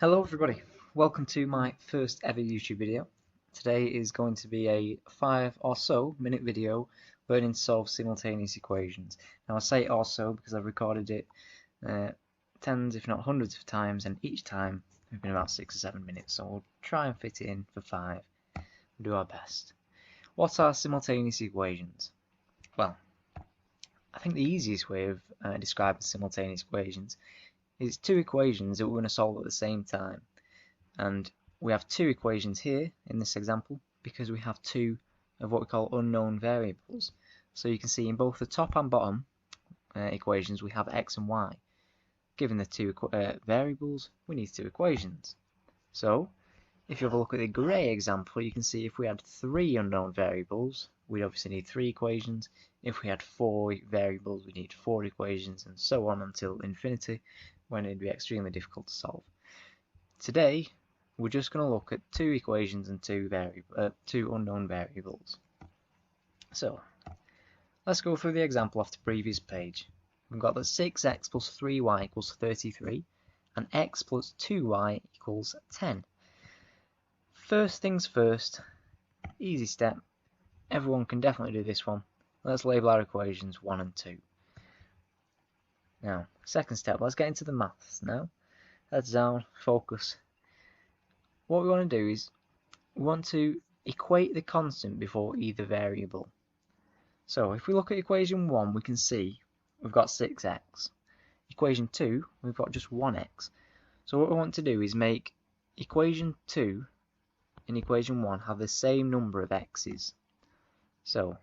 Hello everybody, welcome to my first ever YouTube video. Today is going to be a 5 or so minute video learning to solve simultaneous equations. Now I say also because I've recorded it tens if not hundreds of times, and each time has been about 6 or 7 minutes, so we'll try and fit it in for 5. We'll do our best. What are simultaneous equations? Well, I think the easiest way of describing simultaneous equations is two equations that we're going to solve at the same time. And we have two equations here in this example because we have two of what we call unknown variables. So you can see in both the top and bottom equations we have x and y. Given the two variables, we need two equations. So if you have a look at the grey example, you can see if we had three unknown variables, we'd obviously need three equations. If we had four variables, we need four equations, and so on until infinity, when it'd be extremely difficult to solve. Today, we're just going to look at two equations and two unknown variables. So, let's go through the example off the previous page. We've got that 6x plus 3y equals 33, and x plus 2y equals 10. First things first, easy step. Everyone can definitely do this one. Let's label our equations 1 and 2. Now, second step, let's get into the maths now. Heads down, focus. What we want to do is, we want to equate the constant before either variable. So, if we look at equation 1, we can see we've got 6x. Equation 2, we've got just 1x. So what we want to do is make equation 2 and equation 1 have the same number of x's. So,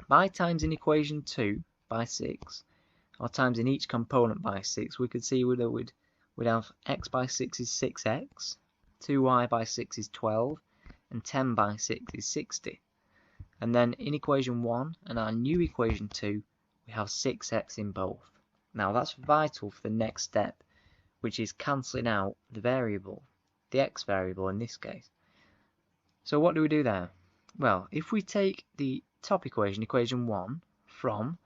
by times in equation 2 by 6, or times in each component by 6, we could see that we'd have x by 6 is 6x, 2y by 6 is 12, and 10 by 6 is 60. And then in equation 1 and our new equation 2, we have 6x in both. Now that's vital for the next step, which is cancelling out the variable, the x variable in this case. So what do we do there? Well, if we take the top equation, equation 1, from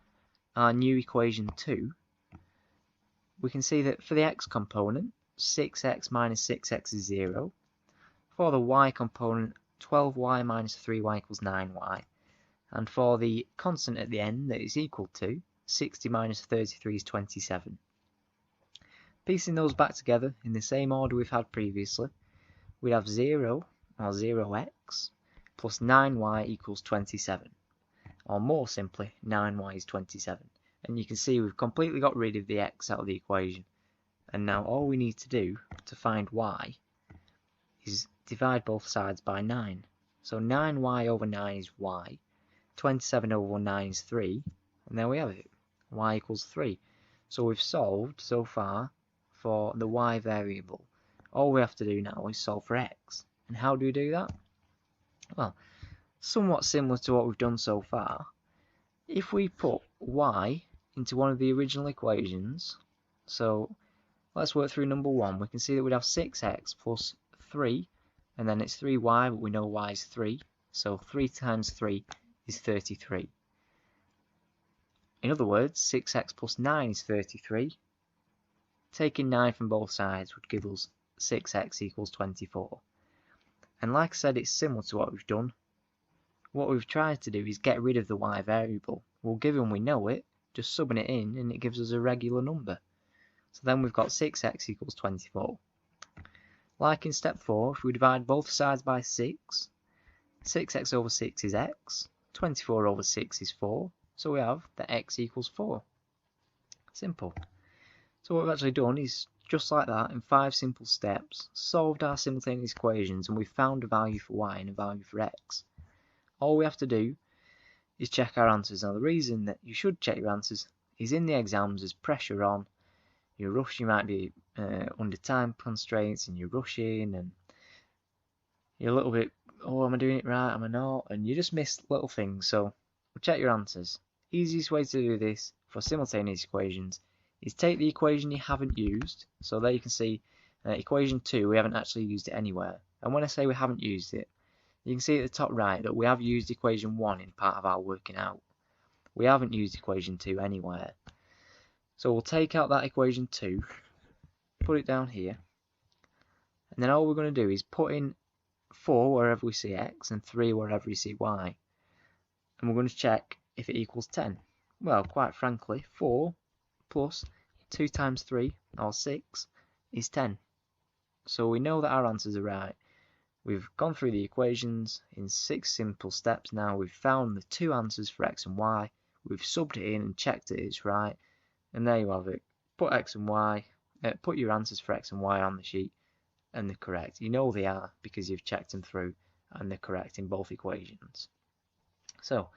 our new equation 2, we can see that for the x component, 6x minus 6x is 0. For the y component, 12y minus 3y equals 9y. And for the constant at the end that is equal to, 60 minus 33 is 27. Piecing those back together in the same order we've had previously, we have 0, or 0x, plus 9y equals 27. Or more simply, 9y is 27. And you can see we've completely got rid of the x out of the equation. And now all we need to do to find y is divide both sides by 9. So 9y over 9 is y, 27 over 9 is 3, and there we have it, y equals 3. So we've solved so far for the y variable. All we have to do now is solve for x. And how do we do that? Well, somewhat similar to what we've done so far. If we put y into one of the original equations, so let's work through number 1, we can see that we'd have 6x plus 3, and then it's 3y, but we know y is 3, so 3 times 3 is 33. In other words, 6x plus 9 is 33. Taking 9 from both sides would give us 6x equals 24. And like I said, it's similar to what we've done. What we've tried to do is get rid of the y variable. Well, given we know it, just subbing it in and it gives us a regular number. So then we've got 6x equals 24. Like in step 4, if we divide both sides by 6, 6x over 6 is x, 24 over 6 is 4, so we have that x equals 4. Simple. So what we've actually done is, just like that, in 5 simple steps, solved our simultaneous equations, and we've found a value for y and a value for x. All we have to do is check our answers. Now the reason that you should check your answers is in the exams there's pressure on. You might be under time constraints and you're rushing and you're a little bit, oh, am I doing it right, am I not? And you just miss little things, so check your answers. Easiest way to do this for simultaneous equations is take the equation you haven't used. So there you can see equation 2, we haven't actually used it anywhere. And when I say we haven't used it, you can see at the top right that we have used equation 1 in part of our working out. We haven't used equation 2 anywhere. So we'll take out that equation 2, put it down here, And then all we're going to do is put in 4 wherever we see x and 3 wherever we see y. And we're going to check if it equals 10. Well, quite frankly, 4 plus 2 times 3, or 6, is 10. So we know that our answers are right. We've gone through the equations in 6 simple steps now. We've found the 2 answers for x and y. We've subbed it in and checked it is right. And there you have it. Put x and y, put your answers for x and y on the sheet, and they're correct. You know they are because you've checked them through, and they're correct in both equations. So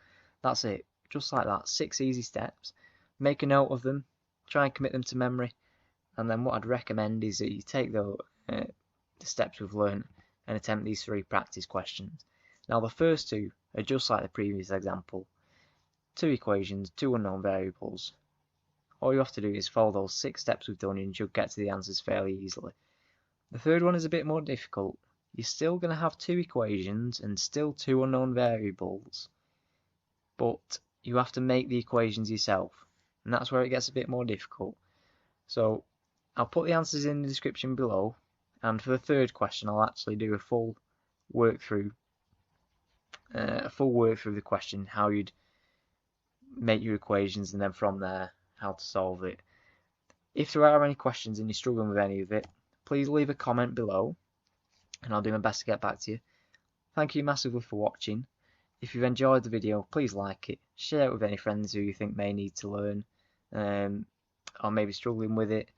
that's it. Just like that. 6 easy steps. Make a note of them. Try and commit them to memory. And then what I'd recommend is that you take the steps we've learned and attempt these 3 practice questions. Now the first 2 are just like the previous example. 2 equations, 2 unknown variables. All you have to do is follow those 6 steps we've done and you'll get to the answers fairly easily. The third one is a bit more difficult. You're still going to have 2 equations and still 2 unknown variables, but you have to make the equations yourself, and that's where it gets a bit more difficult. So I'll put the answers in the description below, and for the third question I'll actually do a full work through the question, how you'd make your equations, and then from there how to solve it. If there are any questions and you're struggling with any of it, please leave a comment below and I'll do my best to get back to you. Thank you massively for watching. If you've enjoyed the video, please like it, share it with any friends who you think may need to learn or maybe struggling with it.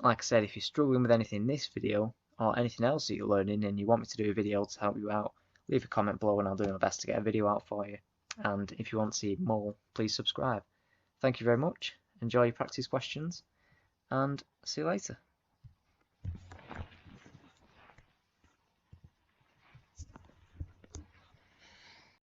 Like I said, if you're struggling with anything in this video or anything else that you're learning and you want me to do a video to help you out, leave a comment below and I'll do my best to get a video out for you. And if you want to see more, please subscribe. Thank you very much. Enjoy your practice questions and see you later.